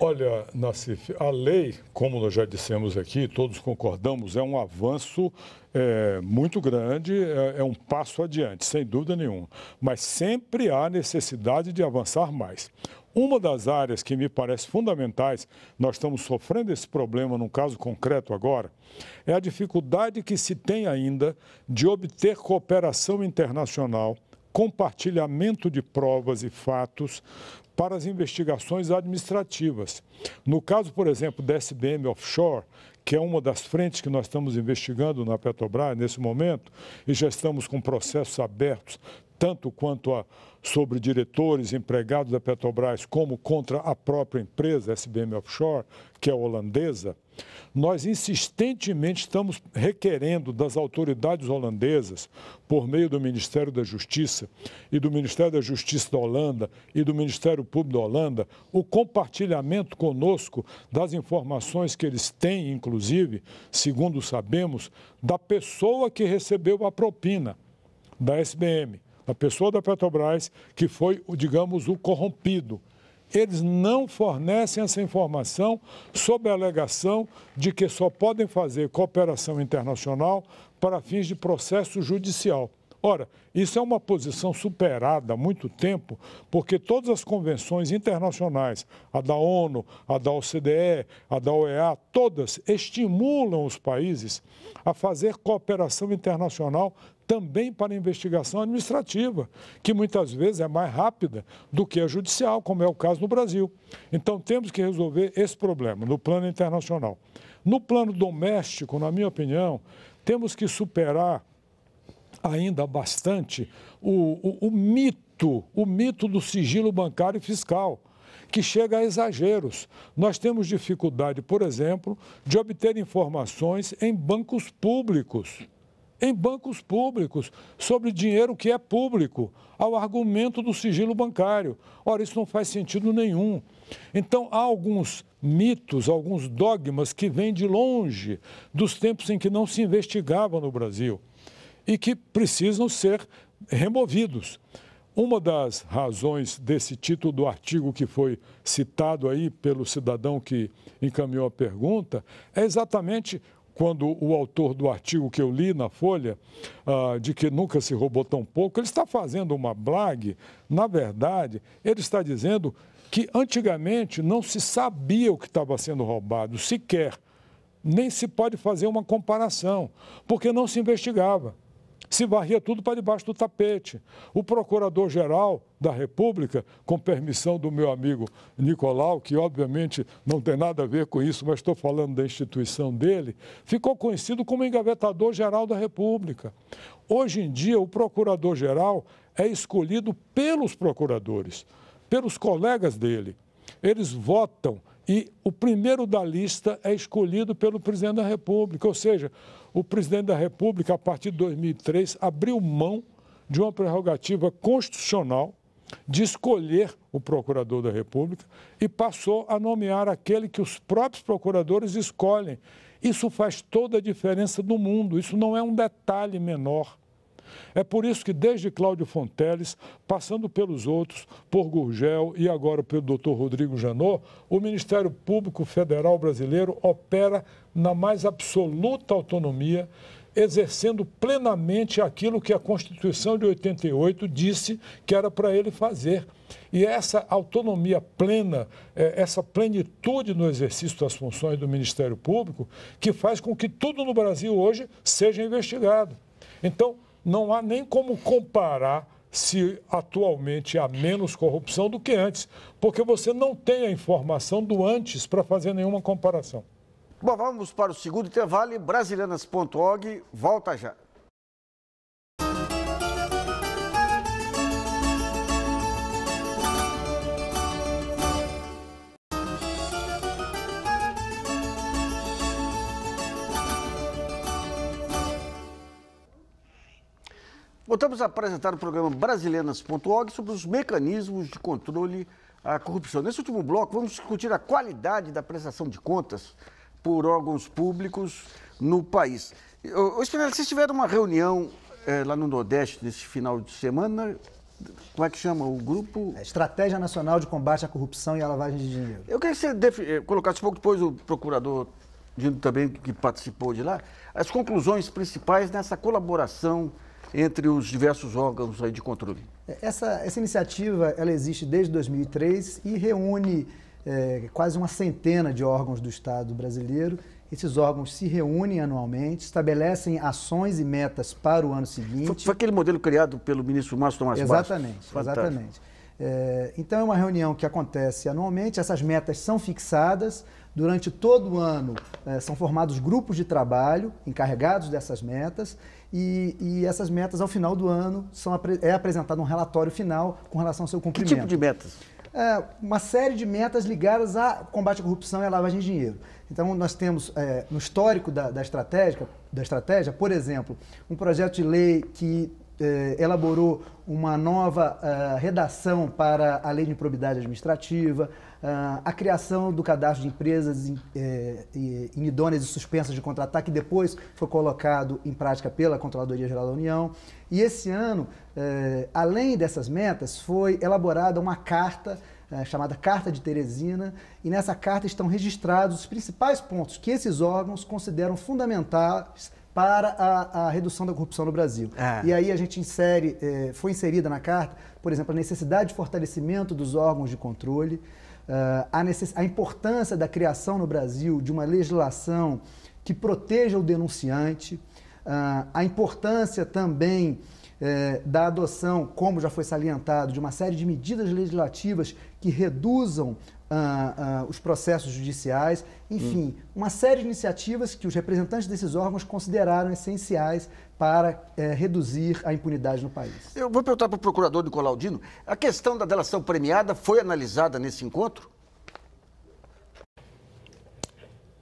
Olha, Nassif, a lei, como nós já dissemos aqui, todos concordamos, é um avanço muito grande, é um passo adiante, sem dúvida nenhuma. Mas sempre há necessidade de avançar mais. Uma das áreas que me parece fundamentais, nós estamos sofrendo esse problema num caso concreto agora, é a dificuldade que se tem ainda de obter cooperação internacional, compartilhamento de provas e fatos para as investigações administrativas. No caso, por exemplo, da SBM Offshore, que é uma das frentes que nós estamos investigando na Petrobras nesse momento, e já estamos com processos abertos, tanto quanto sobre diretores, empregados da Petrobras, como contra a própria empresa, SBM Offshore, que é holandesa, nós insistentemente estamos requerendo das autoridades holandesas, por meio do Ministério da Justiça e do Ministério da Justiça da Holanda e do Ministério Público da Holanda, o compartilhamento conosco das informações que eles têm, inclusive, segundo sabemos, da pessoa que recebeu a propina da SBM. A pessoa da Petrobras que foi, digamos, o corrompido. Eles não fornecem essa informação sob a alegação de que só podem fazer cooperação internacional para fins de processo judicial. Ora, isso é uma posição superada há muito tempo, porque todas as convenções internacionais, a da ONU, a da OCDE, a da OEA, todas estimulam os países a fazer cooperação internacional também para investigação administrativa, que muitas vezes é mais rápida do que a judicial, como é o caso no Brasil. Então, temos que resolver esse problema no plano internacional. No plano doméstico, na minha opinião, temos que superar ainda bastante o mito do sigilo bancário e fiscal, que chega a exageros. Nós temos dificuldade, por exemplo, de obter informações em bancos públicos. Sobre dinheiro que é público, ao argumento do sigilo bancário. Ora, isso não faz sentido nenhum. Então, há alguns mitos, alguns dogmas que vêm de longe, dos tempos em que não se investigava no Brasil, e que precisam ser removidos. Uma das razões desse título do artigo que foi citado aí pelo cidadão que encaminhou a pergunta é exatamente quando o autor do artigo que eu li na Folha, de que nunca se roubou tão pouco, ele está fazendo uma blague. Na verdade, ele está dizendo que antigamente não se sabia o que estava sendo roubado, sequer. Nem se pode fazer uma comparação, porque não se investigava. Se varria tudo para debaixo do tapete. O Procurador-Geral da República, com permissão do meu amigo Nicolau, que obviamente não tem nada a ver com isso, mas estou falando da instituição dele, ficou conhecido como Engavetador-Geral da República. Hoje em dia, o Procurador-Geral é escolhido pelos procuradores, pelos colegas dele. Eles votam e o primeiro da lista é escolhido pelo Presidente da República, ou seja, o Presidente da República, a partir de 2003, abriu mão de uma prerrogativa constitucional de escolher o Procurador da República e passou a nomear aquele que os próprios procuradores escolhem. Isso faz toda a diferença do mundo, isso não é um detalhe menor. É por isso que desde Cláudio Fonteles, passando pelos outros, por Gurgel e agora pelo Dr. Rodrigo Janot, o Ministério Público Federal Brasileiro opera na mais absoluta autonomia, exercendo plenamente aquilo que a Constituição de 88 disse que era para ele fazer. E essa autonomia plena, essa plenitude no exercício das funções do Ministério Público, que faz com que tudo no Brasil hoje seja investigado. Então, não há nem como comparar se atualmente há menos corrupção do que antes, porque você não tem a informação do antes para fazer nenhuma comparação. Bom, vamos para o segundo intervalo. Brasilianas.org volta já. Voltamos a apresentar o programa Brasilianas.org sobre os mecanismos de controle à corrupção. Nesse último bloco, vamos discutir a qualidade da prestação de contas por órgãos públicos no país. Ô, Spinelli, vocês tiveram uma reunião lá no Nordeste nesse final de semana. Como é que chama o grupo? Estratégia Nacional de Combate à Corrupção e à Lavagem de Dinheiro. Eu queria que você colocasse um pouco depois o procurador Dino também, que participou de lá, as conclusões principais nessa colaboração entre os diversos órgãos aí de controle. Essa iniciativa ela existe desde 2003 e reúne quase uma centena de órgãos do Estado brasileiro. Esses órgãos se reúnem anualmente, estabelecem ações e metas para o ano seguinte. Foi aquele modelo criado pelo ministro Márcio Tomás Bastos. Exatamente. Então é uma reunião que acontece anualmente, essas metas são fixadas, durante todo o ano são formados grupos de trabalho encarregados dessas metas e essas metas ao final do ano é apresentado um relatório final com relação ao seu cumprimento. Que tipo de metas? Uma série de metas ligadas ao combate à corrupção e à lavagem de dinheiro. Então, nós temos, no histórico da estratégia, por exemplo, um projeto de lei que elaborou uma nova redação para a Lei de Improbidade Administrativa, a criação do cadastro de empresas inidôneas e suspensas de contratar, que depois foi colocado em prática pela Controladoria Geral da União. E esse ano, além dessas metas, foi elaborada uma carta chamada Carta de Teresina, e nessa carta estão registrados os principais pontos que esses órgãos consideram fundamentais para a redução da corrupção no Brasil. E aí a gente foi inserida na carta, por exemplo, a necessidade de fortalecimento dos órgãos de controle, a importância da criação no Brasil de uma legislação que proteja o denunciante, a importância também da adoção, como já foi salientado, de uma série de medidas legislativas que reduzam os processos judiciais, enfim, uma série de iniciativas que os representantes desses órgãos consideraram essenciais para reduzir a impunidade no país. Eu vou perguntar para o procurador Nicolau Dino, a questão da delação premiada foi analisada nesse encontro?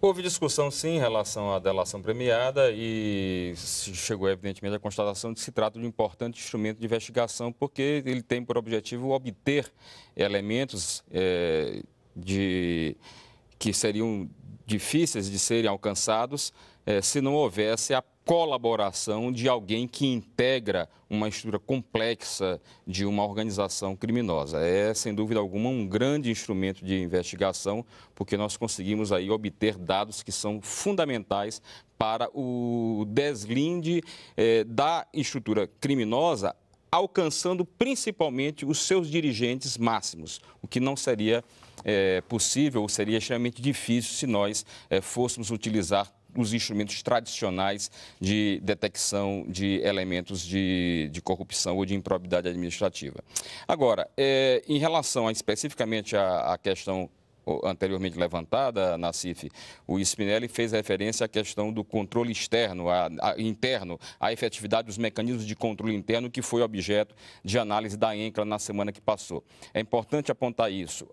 Houve discussão, sim, em relação à delação premiada e chegou, evidentemente, à constatação de que se trata de um importante instrumento de investigação porque ele tem por objetivo obter elementos que seriam difíceis de serem alcançados se não houvesse a colaboração de alguém que integra uma estrutura complexa de uma organização criminosa. É, sem dúvida alguma, um grande instrumento de investigação, porque nós conseguimos aí obter dados que são fundamentais para o deslinde da estrutura criminosa, alcançando principalmente os seus dirigentes máximos, o que não seria possível, ou seria extremamente difícil se nós fôssemos utilizar os instrumentos tradicionais de detecção de elementos de corrupção ou de improbidade administrativa. Agora, em relação especificamente à questão anteriormente levantada, Nassif, o Spinelli fez referência à questão do controle externo, interno, à efetividade dos mecanismos de controle interno que foi objeto de análise da ENCRA na semana que passou. É importante apontar isso.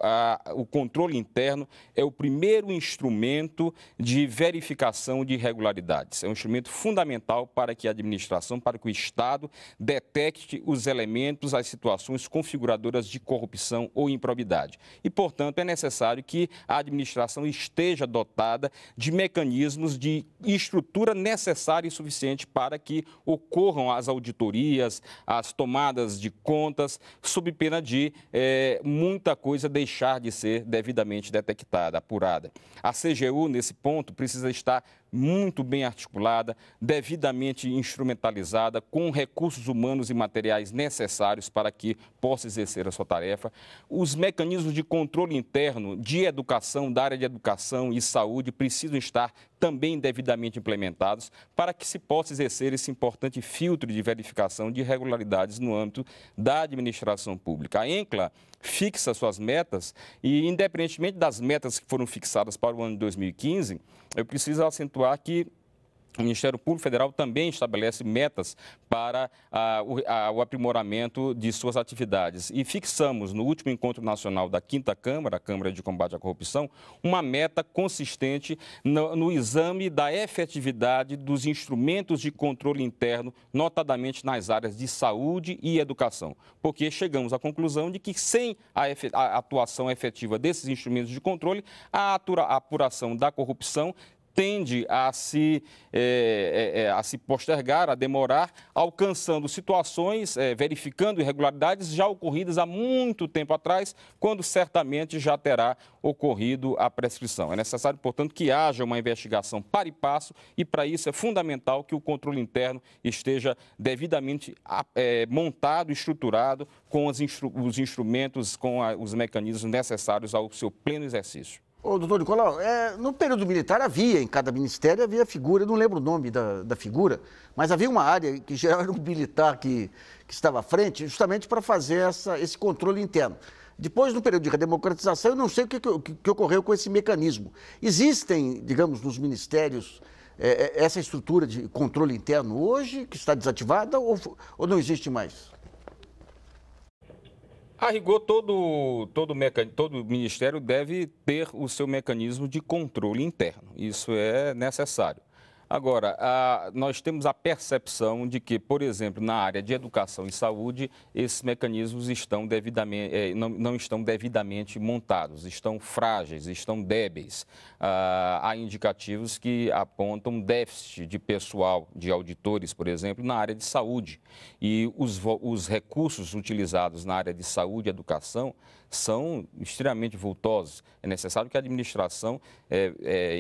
O controle interno é o primeiro instrumento de verificação de irregularidades. É um instrumento fundamental para que a administração, para que o Estado detecte os elementos, as situações configuradoras de corrupção ou improbidade. E, portanto, é necessário que a administração esteja dotada de mecanismos de estrutura necessária e suficiente para que ocorram as auditorias, as tomadas de contas, sob pena de muita coisa deixar de ser devidamente detectada, apurada. A CGU, nesse ponto, precisa estar muito bem articulada, devidamente instrumentalizada, com recursos humanos e materiais necessários para que possa exercer a sua tarefa. Os mecanismos de controle interno de educação, da área de educação e saúde, precisam estar também devidamente implementados para que se possa exercer esse importante filtro de verificação de irregularidades no âmbito da administração pública. A ENCRA fixa suas metas e, independentemente das metas que foram fixadas para o ano de 2015, eu preciso acentuar que O Ministério Público Federal também estabelece metas para o aprimoramento de suas atividades. E fixamos, no último encontro nacional da 5ª Câmara, a Câmara de Combate à Corrupção, uma meta consistente no exame da efetividade dos instrumentos de controle interno, notadamente nas áreas de saúde e educação. Porque chegamos à conclusão de que, sem a atuação efetiva desses instrumentos de controle, a apuração da corrupção tende a se postergar, a demorar, alcançando situações, verificando irregularidades já ocorridas há muito tempo atrás, quando certamente já terá ocorrido a prescrição. É necessário, portanto, que haja uma investigação para e passo e, para isso, é fundamental que o controle interno esteja devidamente montado, estruturado, com os instrumentos, com os mecanismos necessários ao seu pleno exercício. Ô, doutor Nicolau, no período militar em cada ministério havia figura, eu não lembro o nome da figura, mas havia uma área que já era um militar que estava à frente justamente para fazer esse controle interno. Depois, no período de redemocratização, eu não sei o que ocorreu com esse mecanismo. Existem, digamos, nos ministérios, essa estrutura de controle interno hoje, que está desativada ou não existe mais? A rigor, todo ministério deve ter o seu mecanismo de controle interno. Isso é necessário. Agora, nós temos a percepção de que, por exemplo, na área de educação e saúde, esses mecanismos estão não estão devidamente montados, estão frágeis, estão débeis. Há indicativos que apontam déficit de pessoal, de auditores, por exemplo, na área de saúde. E os recursos utilizados na área de saúde e educação são extremamente vultosos. É necessário que a administração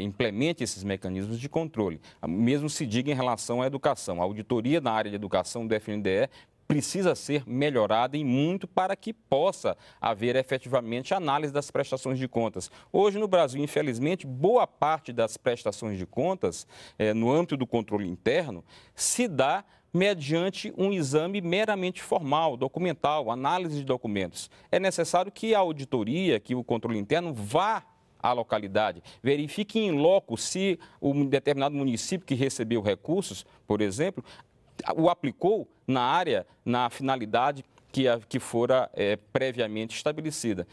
implemente esses mecanismos de controle. Mesmo se diga em relação à educação. A auditoria na área de educação do FNDE precisa ser melhorada e muito para que possa haver efetivamente análise das prestações de contas. Hoje no Brasil, infelizmente, boa parte das prestações de contas, no âmbito do controle interno, se dá mediante um exame meramente formal, documental, análise de documentos. É necessário que a auditoria, que o controle interno vá à localidade, verifique em loco se um determinado município que recebeu recursos, por exemplo, o aplicou na área, na finalidade que fora previamente estabelecida.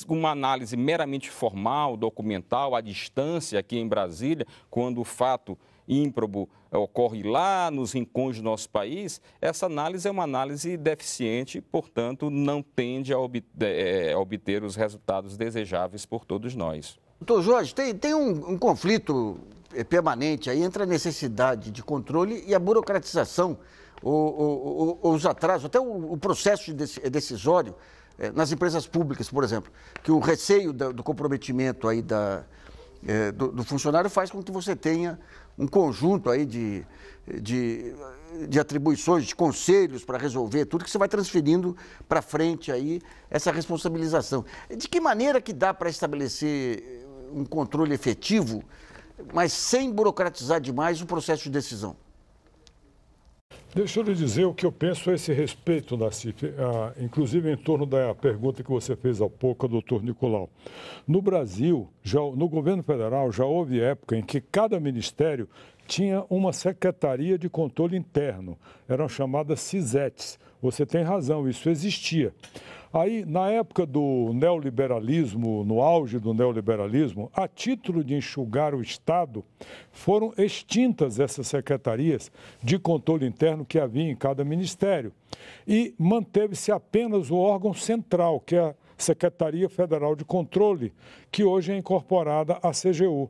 Uma análise meramente formal, documental, à distância aqui em Brasília, quando o fato ímprobo ocorre lá nos rincões do nosso país, essa análise é uma análise deficiente, portanto, não tende a obter os resultados desejáveis por todos nós. Doutor Jorge, tem um conflito permanente aí entre a necessidade de controle e a burocratização, ou os atrasos, até o processo decisório nas empresas públicas, por exemplo, que o receio do comprometimento aí do funcionário faz com que você tenha um conjunto aí de atribuições, de conselhos para resolver tudo, que você vai transferindo para frente aí essa responsabilização. De que maneira que dá para estabelecer um controle efetivo, mas sem burocratizar demais o processo de decisão? Deixa eu lhe dizer o que eu penso a esse respeito, Nassif, inclusive em torno da pergunta que você fez há pouco ao doutor Nicolau. No Brasil, no governo federal, já houve época em que cada ministério tinha uma secretaria de controle interno, eram chamadas CISETs. Você tem razão, isso existia. Aí, na época do neoliberalismo, no auge do neoliberalismo, a título de enxugar o Estado, foram extintas essas secretarias de controle interno que havia em cada ministério. E manteve-se apenas o órgão central, que é a Secretaria Federal de Controle, que hoje é incorporada à CGU.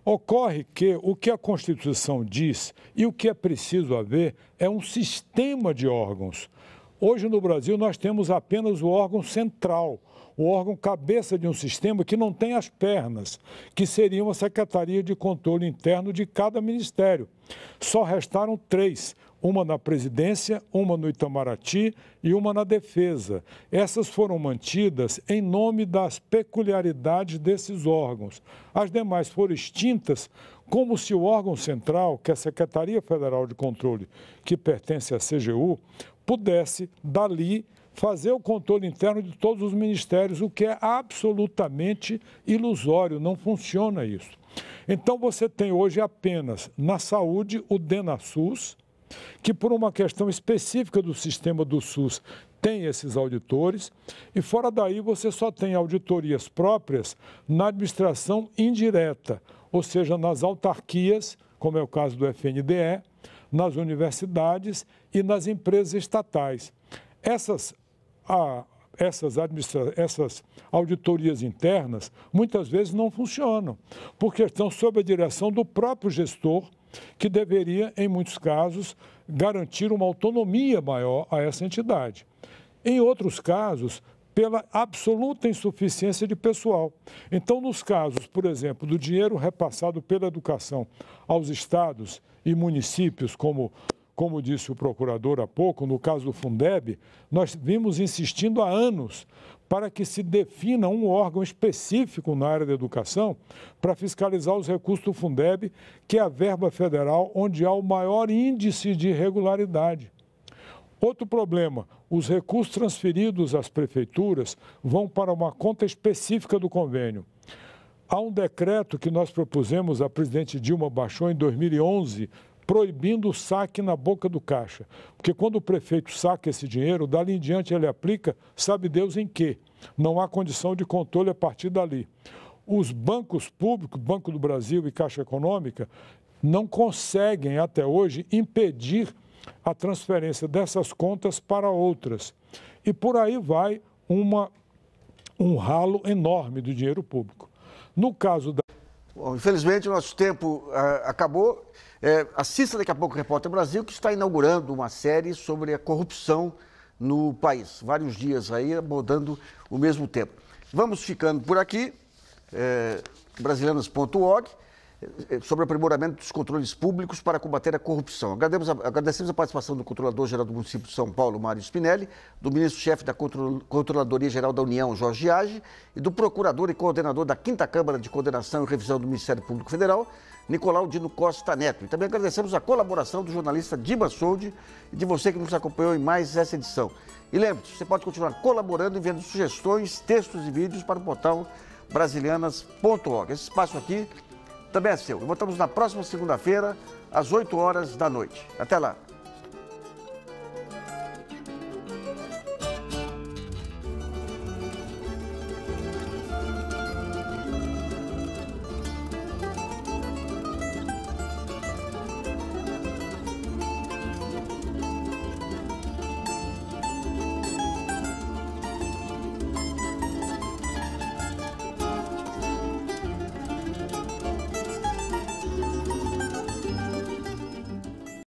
Ocorre que o que a Constituição diz e o que é preciso haver é um sistema de órgãos. Hoje no Brasil nós temos apenas o órgão central, o órgão cabeça de um sistema que não tem as pernas, que seria uma Secretaria de Controle Interno de cada ministério. Só restaram 3, uma na Presidência, uma no Itamaraty e uma na Defesa. Essas foram mantidas em nome das peculiaridades desses órgãos. As demais foram extintas como se o órgão central, que é a Secretaria Federal de Controle, que pertence à CGU, pudesse, dali, fazer o controle interno de todos os ministérios, o que é absolutamente ilusório, não funciona isso. Então, você tem hoje apenas na saúde o DenaSUS, que por uma questão específica do sistema do SUS tem esses auditores, e fora daí você só tem auditorias próprias na administração indireta, ou seja, nas autarquias, como é o caso do FNDE, nas universidades e nas empresas estatais. Essas auditorias internas muitas vezes não funcionam, porque estão sob a direção do próprio gestor, que deveria, em muitos casos, garantir uma autonomia maior a essa entidade. Em outros casos, pela absoluta insuficiência de pessoal. Então, nos casos, por exemplo, do dinheiro repassado pela educação aos estados e municípios, como disse o procurador há pouco, no caso do Fundeb, nós vimos insistindo há anos para que se defina um órgão específico na área da educação para fiscalizar os recursos do Fundeb, que é a verba federal onde há o maior índice de irregularidade. Outro problema, os recursos transferidos às prefeituras vão para uma conta específica do convênio. Há um decreto que nós propusemos, a presidente Dilma baixou em 2011, proibindo o saque na boca do caixa. Porque quando o prefeito saca esse dinheiro, dali em diante ele aplica, sabe Deus em quê. Não há condição de controle a partir dali. Os bancos públicos, Banco do Brasil e Caixa Econômica, não conseguem até hoje impedir a transferência dessas contas para outras. E por aí vai um ralo enorme do dinheiro público. No caso da... Bom, infelizmente, o nosso tempo acabou. Assista daqui a pouco o Repórter Brasil, que está inaugurando uma série sobre a corrupção no país. Vários dias aí abordando o mesmo tema. Vamos ficando por aqui. Brasilianas.org, sobre o aprimoramento dos controles públicos para combater a corrupção. Agradecemos a participação do Controlador-Geral do Município de São Paulo, Mário Spinelli, do Ministro-Chefe da Controladoria-Geral da União, Jorge Age, e do Procurador e Coordenador da 5ª Câmara de Coordenação e Revisão do Ministério Público Federal, Nicolau Dino Costa Neto. E também agradecemos a colaboração do jornalista Diba Soldi e de você que nos acompanhou em mais essa edição. E lembre-se, você pode continuar colaborando, enviando sugestões, textos e vídeos para o portal brasilianas.org. Esse espaço aqui também é seu. E voltamos na próxima segunda-feira, às 8 horas da noite. Até lá.